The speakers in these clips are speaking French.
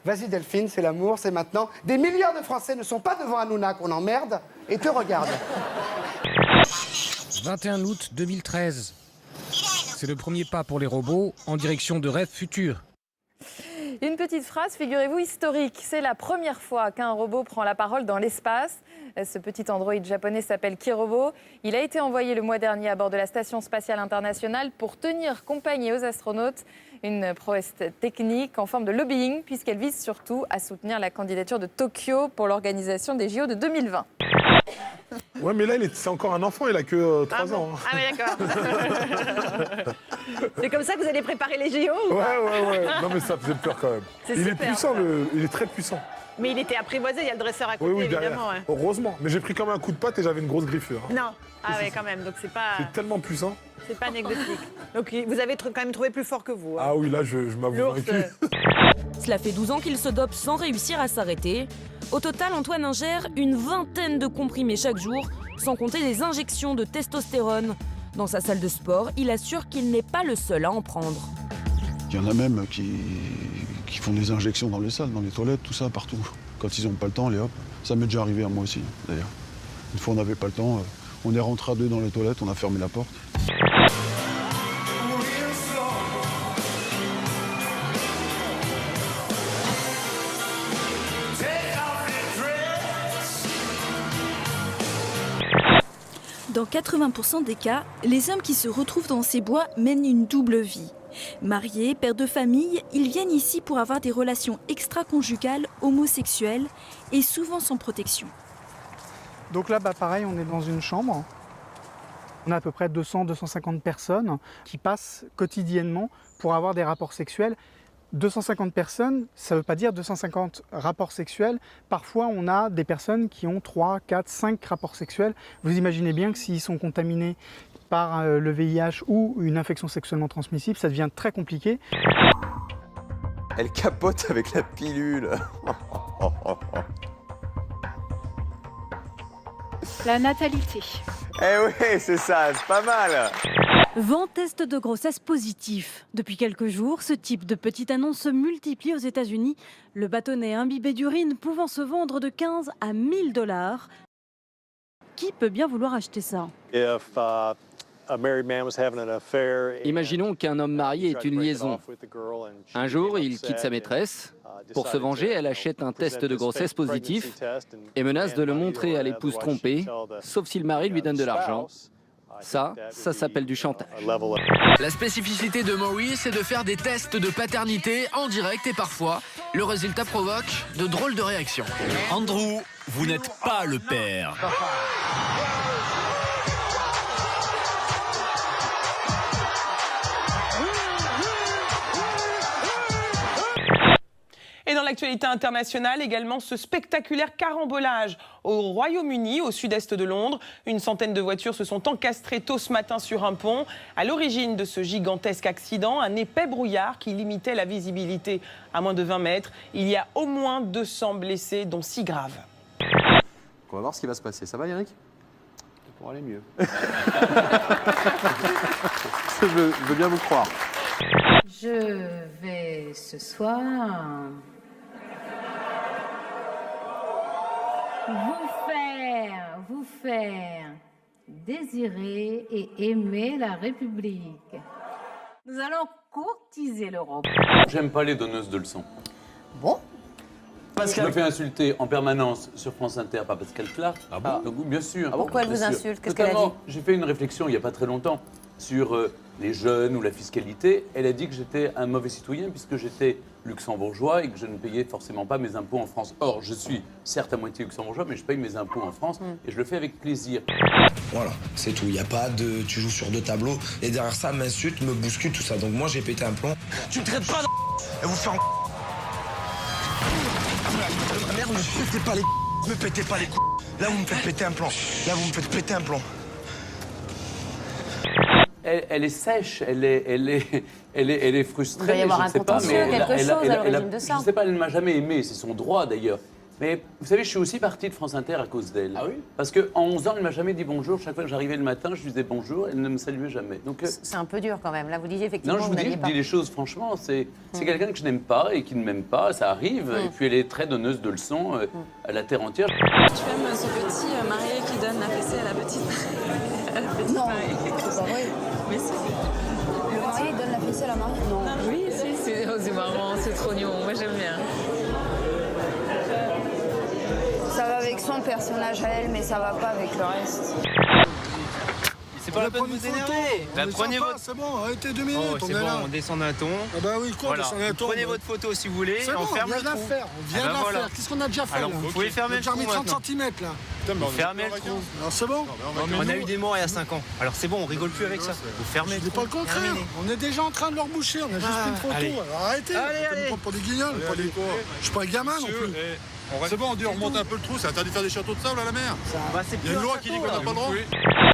Vas-y Delphine, c'est l'amour, c'est maintenant. Des milliards de Français ne sont pas devant Hanouna qu'on emmerde et te regardent. 21 août 2013. C'est le premier pas pour les robots en direction de rêves futurs. Une petite phrase, figurez-vous, historique. C'est la première fois qu'un robot prend la parole dans l'espace. Ce petit androïde japonais s'appelle Kirobo. Il a été envoyé le mois dernier à bord de la Station spatiale internationale pour tenir compagnie aux astronautes. Une prouesse technique en forme de lobbying, puisqu'elle vise surtout à soutenir la candidature de Tokyo pour l'organisation des JO de 2020. Ouais, mais là, c'est encore un enfant, il a que 3 ans. Ah oui, d'accord. C'est comme ça que vous allez préparer les JO ou pas ? Ouais. Non, mais ça faisait peur quand même. Il est puissant, il est très puissant. Mais il était apprivoisé, il y a le dresseur à côté, Oui, évidemment. derrière. Heureusement. Mais j'ai pris quand même un coup de patte et j'avais une grosse griffure. Non. Ah oui, quand même. Donc c'est pas... C'est tellement puissant. C'est pas anecdotique. Donc vous avez quand même trouvé plus fort que vous. Hein. Ah oui, là, je m'avoue L'ours, vaincu. Cela fait 12 ans qu'il se dope sans réussir à s'arrêter. Au total, Antoine ingère une vingtaine de comprimés chaque jour, sans compter les injections de testostérone. Dans sa salle de sport, il assure qu'il n'est pas le seul à en prendre. Il y en a même qui font des injections dans les salles, dans les toilettes, tout ça, partout. Quand ils n'ont pas le temps, allez hop. Ça m'est déjà arrivé à moi aussi, d'ailleurs. Une fois, on n'avait pas le temps, on est rentré à 2 dans les toilettes, on a fermé la porte. Dans 80% des cas, les hommes qui se retrouvent dans ces bois mènent une double vie. Mariés, pères de famille, ils viennent ici pour avoir des relations extra-conjugales, homosexuelles et souvent sans protection. Donc là, pareil, on est dans une chambre. On a à peu près 200-250 personnes qui passent quotidiennement pour avoir des rapports sexuels. 250 personnes, ça ne veut pas dire 250 rapports sexuels. Parfois, on a des personnes qui ont 3, 4, 5 rapports sexuels. Vous imaginez bien que s'ils sont contaminés par le VIH ou une infection sexuellement transmissible, ça devient très compliqué. Elle capote avec la pilule. La natalité. Eh oui, c'est ça, c'est pas mal. 20 tests de grossesse positifs. Depuis quelques jours, ce type de petite annonce se multiplie aux États-Unis. Le bâtonnet imbibé d'urine pouvant se vendre de 15 à 1000 $. Qui peut bien vouloir acheter ça? Imaginons qu'un homme marié ait une liaison. Un jour, il quitte sa maîtresse. Pour se venger, elle achète un test de grossesse positif et menace de le montrer à l'épouse trompée, sauf si le mari lui donne de l'argent. Ça s'appelle du chantage. La spécificité de Maurice, c'est de faire des tests de paternité en direct et parfois, le résultat provoque de drôles de réactions. Andrew, vous n'êtes pas le père. Et dans l'actualité internationale, également ce spectaculaire carambolage au Royaume-Uni, au sud-est de Londres. Une centaine de voitures se sont encastrées tôt ce matin sur un pont. À l'origine de ce gigantesque accident, un épais brouillard qui limitait la visibilité à moins de 20 mètres. Il y a au moins 200 blessés, dont 6 graves. On va voir ce qui va se passer. Ça va, Eric? Ça pourra aller mieux. Je veux bien vous croire. Je vais ce soir vous faire désirer et aimer la République. Nous allons courtiser l'Europe. J'aime pas les donneuses de leçons. Bon. Je me fais insulter en permanence sur France Inter par Pascal Clark. Ah bon? Donc, bien sûr. Pourquoi elle vous insulte? Qu'est-ce qu'elle a dit? J'ai fait une réflexion il n'y a pas très longtemps sur les jeunes ou la fiscalité. Elle a dit que j'étais un mauvais citoyen puisque j'étais luxembourgeois et que je ne payais forcément pas mes impôts en France. Or, je suis certes à moitié luxembourgeois, mais je paye mes impôts en France et je le fais avec plaisir. Voilà, c'est tout. Il n'y a pas de... Tu joues sur 2 tableaux et derrière ça, m'insulte, me bouscule, tout ça. Donc moi, j'ai pété un plomb. Tu me traites pas de... Et vous faire en... Merde, me pétez pas les coups. Là, vous me faites péter un plomb. Là, vous me faites péter un plomb. Elle est sèche, elle est frustrée. Il doit y avoir un contentieux, quelque chose à l'origine de ça. Je ne sais pas, elle ne m'a jamais aimé, c'est son droit d'ailleurs. Mais vous savez, je suis aussi parti de France Inter à cause d'elle. Ah oui? Parce qu'en 11 ans, elle ne m'a jamais dit bonjour. Chaque fois que j'arrivais le matin, je lui disais bonjour. Elle ne me saluait jamais. Donc, c'est un peu dur quand même. Là, vous disiez effectivement. non, je vous dis les choses franchement. C'est quelqu'un que je n'aime pas et qui ne m'aime pas. Ça arrive. Et puis, elle est très donneuse de leçons à la terre entière. Tu aimes ce petit marié qui donne la fessée à la petite mariée? Non, c'est pas vrai. Mais c'est... Le marié donne la fessée à la mariée? Non. Oui, si, c'est marrant, c'est trop mignon. Moi, j'aime bien. Ça va avec son personnage à elle, mais ça va pas avec le reste. C'est pas la peine de vous énerver. Là, prenez votre... C'est bon, arrêtez 2 minutes, on est là. On descend d'un ton. Ah bah oui, quoi, descend d'un ton. Prenez votre photo si vous voulez, c'est on bon, ferme le trou. On vient de la faire. Qu'est-ce qu'on a déjà fait alors, là? vous pouvez fermer le trou. On a déjà remis 30 cm là. Vous fermez le trou. Alors c'est bon? On a eu des morts il y a 5 ans. Alors c'est bon, on rigole plus avec ça. Vous fermez le trou. Je dis pas le contraire. On est déjà en train de leur boucher. On a juste une photo. Alors arrêtez. Allez. Pour des guignols. Je suis pas un gamin non plus. C'est bon, on dit on remonte un peu le trou, c'est interdit de faire des châteaux de sable à la mer. Il y a une loi qui dit qu'on n'a pas le droit.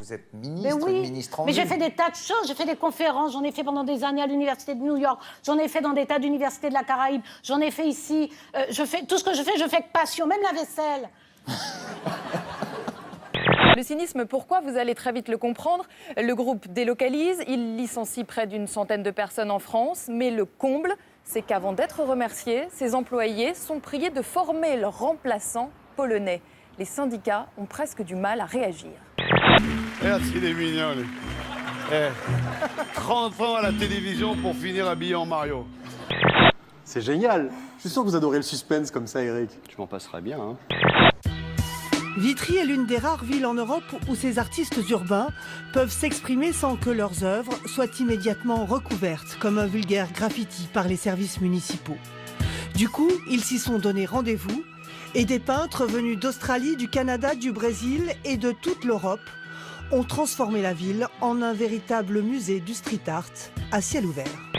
Vous êtes ministre, ministre en Mais j'ai fait des tas de choses, j'ai fait des conférences, j'en ai fait pendant des années à l'université de New York, j'en ai fait dans des tas d'universités de la Caraïbe, j'en ai fait ici. Je fais tout ce que je fais avec passion, même la vaisselle. Le cynisme, pourquoi? Vous allez très vite le comprendre. Le groupe délocalise, il licencie près d'une centaine de personnes en France, mais le comble, c'est qu'avant d'être remerciés, ces employés sont priés de former leurs remplaçants polonais. Les syndicats ont presque du mal à réagir. Regarde s'il est mignon, lui. 30 ans à la télévision pour finir habillé en Mario. C'est génial. Je suis sûr que vous adorez le suspense comme ça, Eric. Tu m'en passerais bien, hein. Vitry est l'une des rares villes en Europe où ces artistes urbains peuvent s'exprimer sans que leurs œuvres soient immédiatement recouvertes comme un vulgaire graffiti par les services municipaux. Du coup, ils s'y sont donné rendez-vous et des peintres venus d'Australie, du Canada, du Brésil et de toute l'Europe ont transformé la ville en un véritable musée du street art à ciel ouvert.